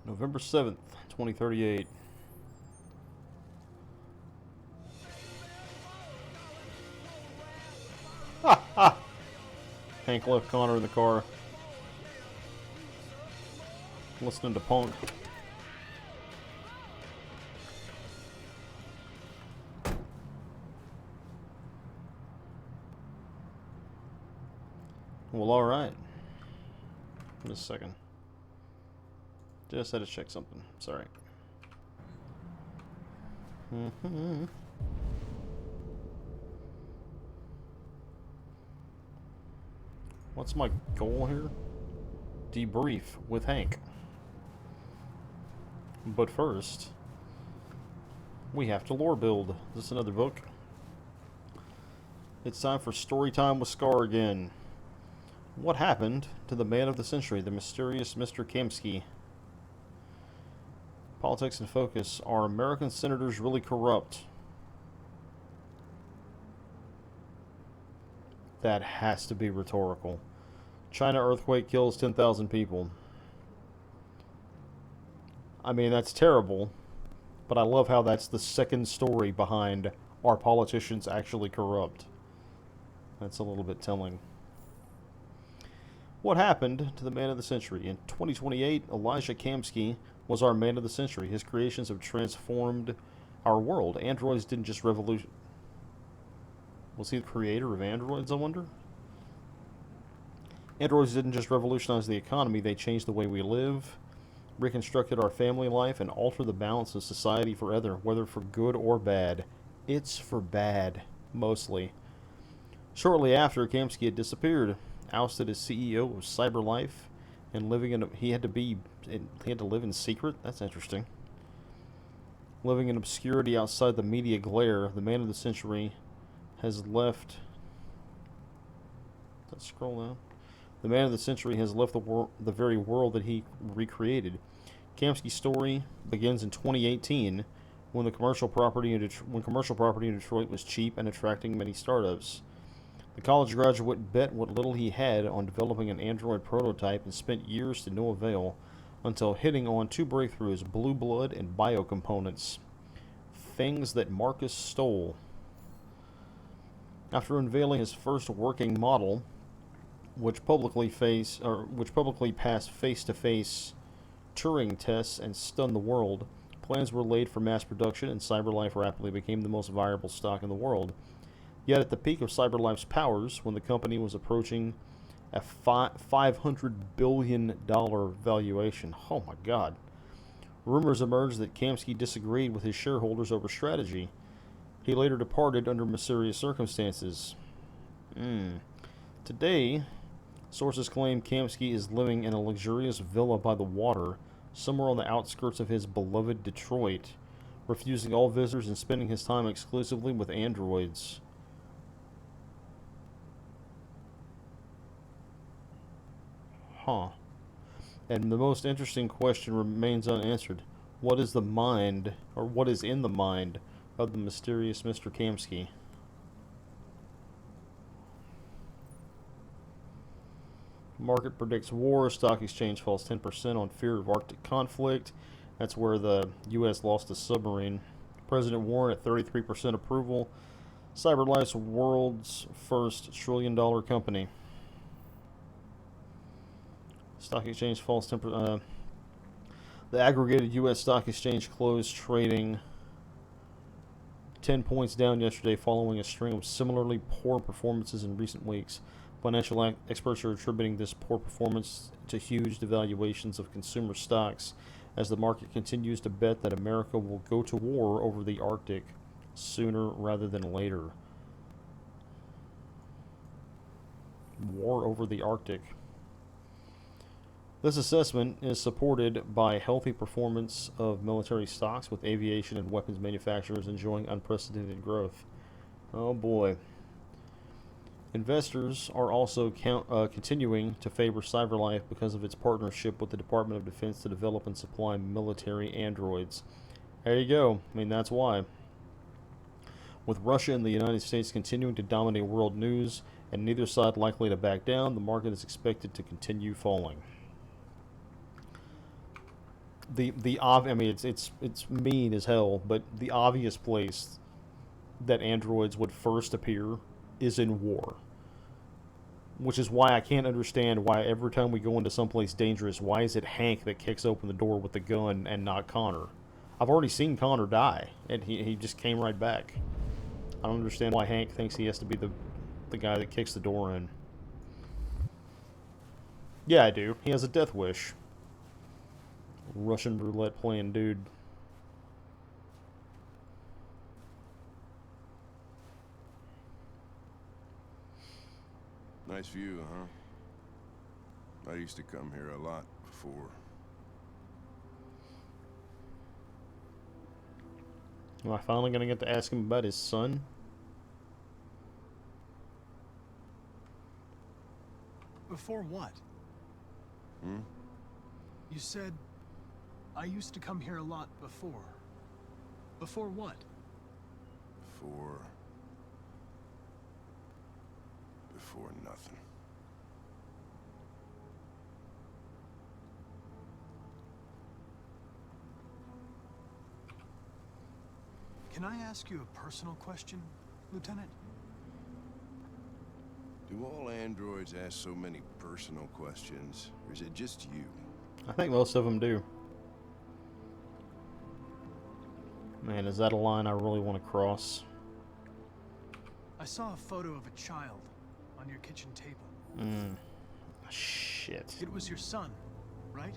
November 7th, 2038. Ha ha! Hank left Connor in the car, listening to punk. Well, alright. Just a second. Just had to check something. Sorry. What's my goal here? Debrief with Hank. But first, we have to lore build. Is this another book? It's time for story time with Scar again. What happened to the man of the century, the mysterious Mr. Kamsky? Politics in focus. Are American senators really corrupt? That has to be rhetorical. China earthquake kills 10,000 people. I mean, that's terrible, but I love how that's the second story behind are politicians actually corrupt. That's a little bit telling. What happened to the man of the century? In 2028, Elijah Kamsky was our man of the century. His creations have transformed our world. Androids didn't just revolution. Was he the creator of androids, I wonder? Androids didn't just revolutionize the economy, they changed the way we live, reconstructed our family life, and altered the balance of society forever, whether for good or bad. It's for bad, mostly. Shortly after, Kamsky had disappeared, ousted as CEO of CyberLife, and he had to live in secret. That's interesting. Living in obscurity outside the media glare, the man of the century has left. Let's scroll down. The man of the century has left the very world that he recreated. Kamsky's story begins in 2018, when commercial property in Detroit was cheap and attracting many startups. The college graduate bet what little he had on developing an Android prototype and spent years to no avail until hitting on two breakthroughs: Blue Blood and biocomponents, things that Marcus stole. After unveiling his first working model, which publicly passed face-to-face Turing tests and stunned the world, plans were laid for mass production, and CyberLife rapidly became the most viable stock in the world. Yet at the peak of CyberLife's powers, when the company was approaching a $500 billion valuation, oh my god, rumors emerged that Kamsky disagreed with his shareholders over strategy. He later departed under mysterious circumstances. Today, sources claim Kamsky is living in a luxurious villa by the water, somewhere on the outskirts of his beloved Detroit, refusing all visitors and spending his time exclusively with androids. And the most interesting question remains unanswered. What is in the mind of the mysterious Mr. Kamsky? Market predicts war. Stock exchange falls 10% on fear of Arctic conflict. That's where the U.S. lost a submarine. President Warren at 33% approval. CyberLife's world's first trillion-dollar company. Stock exchange falls 10%. The aggregated U.S. stock exchange closed trading 10 points down yesterday following a string of similarly poor performances in recent weeks. Financial experts are attributing this poor performance to huge devaluations of consumer stocks as the market continues to bet that America will go to war over the Arctic sooner rather than later. War over the Arctic. This assessment is supported by healthy performance of military stocks, with aviation and weapons manufacturers enjoying unprecedented growth. Oh boy. Investors are also continuing to favor CyberLife because of its partnership with the Department of Defense to develop and supply military androids. There you go. I mean, that's why. With Russia and the United States continuing to dominate world news and neither side likely to back down, the market is expected to continue falling. I mean, it's mean as hell, but the obvious place that androids would first appear is in war. Which is why I can't understand why every time we go into someplace dangerous, why is it Hank that kicks open the door with the gun and not Connor? I've already seen Connor die, and he just came right back. I don't understand why Hank thinks he has to be the guy that kicks the door in. Yeah, I do. He has a death wish. Russian roulette playing dude. Nice view, huh? I used to come here a lot before. Am I finally going to get to ask him about his son? Before what? Hmm? You said, I used to come here a lot before. Before what? Before nothing. Can I ask you a personal question, Lieutenant? Do all androids ask so many personal questions, or is it just you? I think most of them do. Man, is that a line I really want to cross? I saw a photo of a child on your kitchen table. Shit. It was your son, right?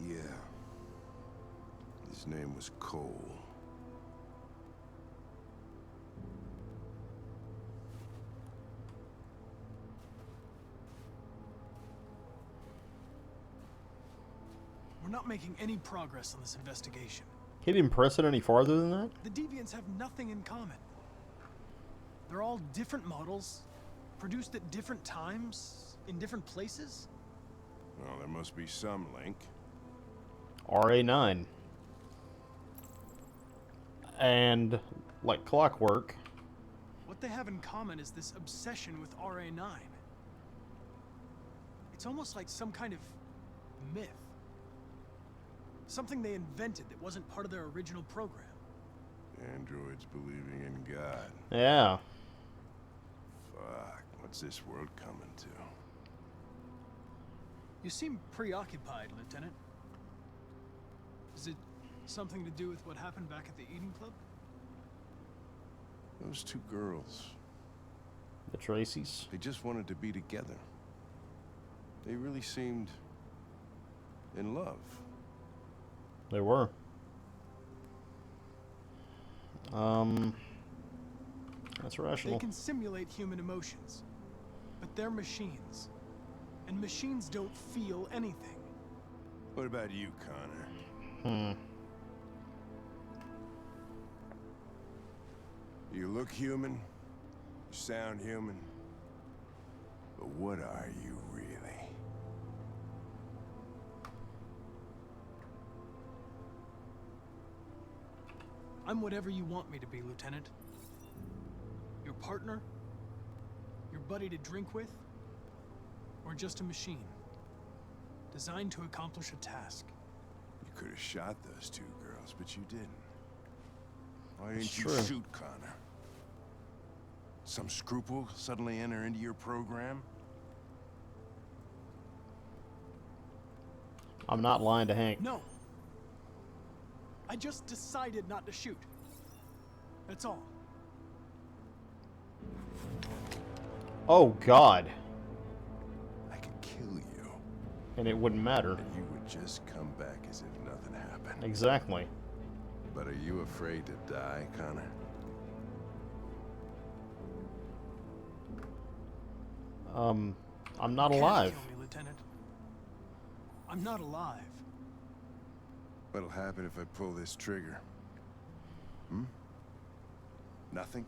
Yeah. His name was Cole. We're not making any progress on this investigation. He didn't press it any farther than that? The Deviants have nothing in common. They're all different models, produced at different times, in different places. Well, there must be some link. RA9. And, like clockwork, What they have in common is this obsession with RA9. It's almost like some kind of myth. Something they invented that wasn't part of their original program. Androids believing in God. yeah. Fuck, what's this world coming to? You seem preoccupied, Lieutenant. Is it something to do with what happened back at the Eden Club? Those two girls, The Tracys. they just wanted to be together. They really seemed in love. They were. That's rational. They can simulate human emotions, but they're machines. And machines don't feel anything. What about you, Connor? You look human, you sound human, but what are you really? I'm whatever you want me to be, Lieutenant. Your partner? Your buddy to drink with? Or just a machine? Designed to accomplish a task. You could have shot those two girls, but you didn't. Why didn't It's you true. shoot Connor? Some scruple suddenly enter into your program? I'm not lying to Hank. No. I just decided not to shoot. That's all. Oh, God. I could kill you, And it wouldn't matter. and you would just come back as if nothing happened. Exactly. But are you afraid to die, Connor? I'm not You can't alive. kill me, Lieutenant. I'm not alive. What'll happen if I pull this trigger? Hmm? Nothing?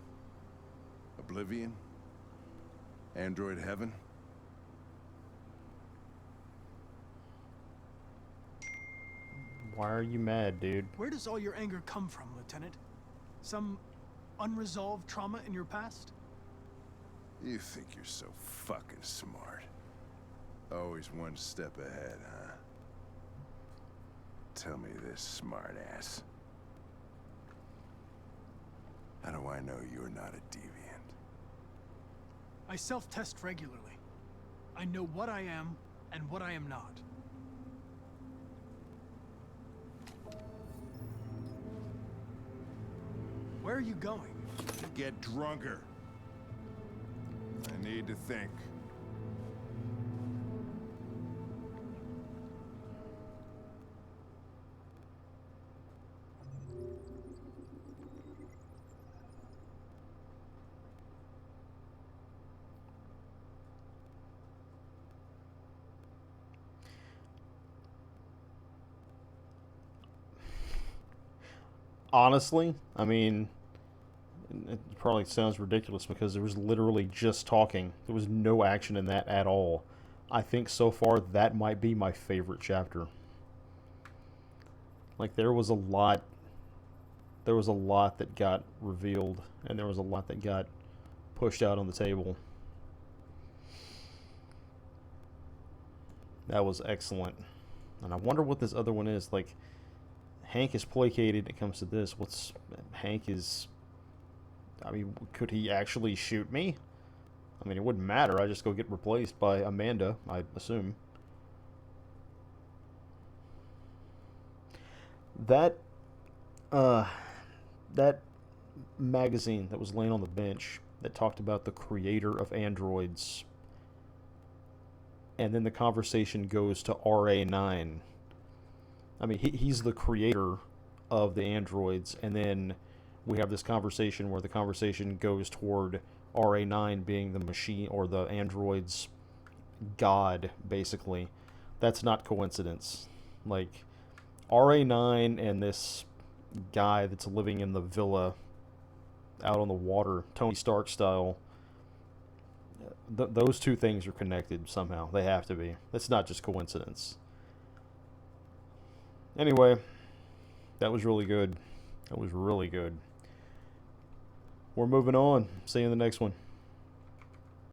Oblivion? Android heaven? Why are you mad, dude? Where does all your anger come from, Lieutenant? Some unresolved trauma in your past? You think you're so fucking smart. Always one step ahead, huh? tell me this, smartass. How do I know you're not a deviant? I self-test regularly. I know what I am and what I am not. Where are you going? To get drunker. I need to think. Honestly, I mean, it probably sounds ridiculous because there was literally just talking. There was no action in that at all. I think so far that might be my favorite chapter. Like there was a lot that got revealed and there was a lot that got pushed out on the table. That was excellent. And I wonder what this other one is. Like Hank is placated when it comes to this. Hank is... I mean, could he actually shoot me? I mean, it wouldn't matter. I just go get replaced by Amanda, I assume. That magazine that was laying on the bench that talked about the creator of androids, and then the conversation goes to RA9. I mean, he's the creator of the androids, and then we have this conversation where the conversation goes toward RA9 being the machine or the android's god, basically. That's not coincidence. Like, RA9 and this guy that's living in the villa out on the water, Tony Stark style, those two things are connected somehow. They have to be. It's not just coincidence. Anyway, that was really good. That was really good. We're moving on. See you in the next one.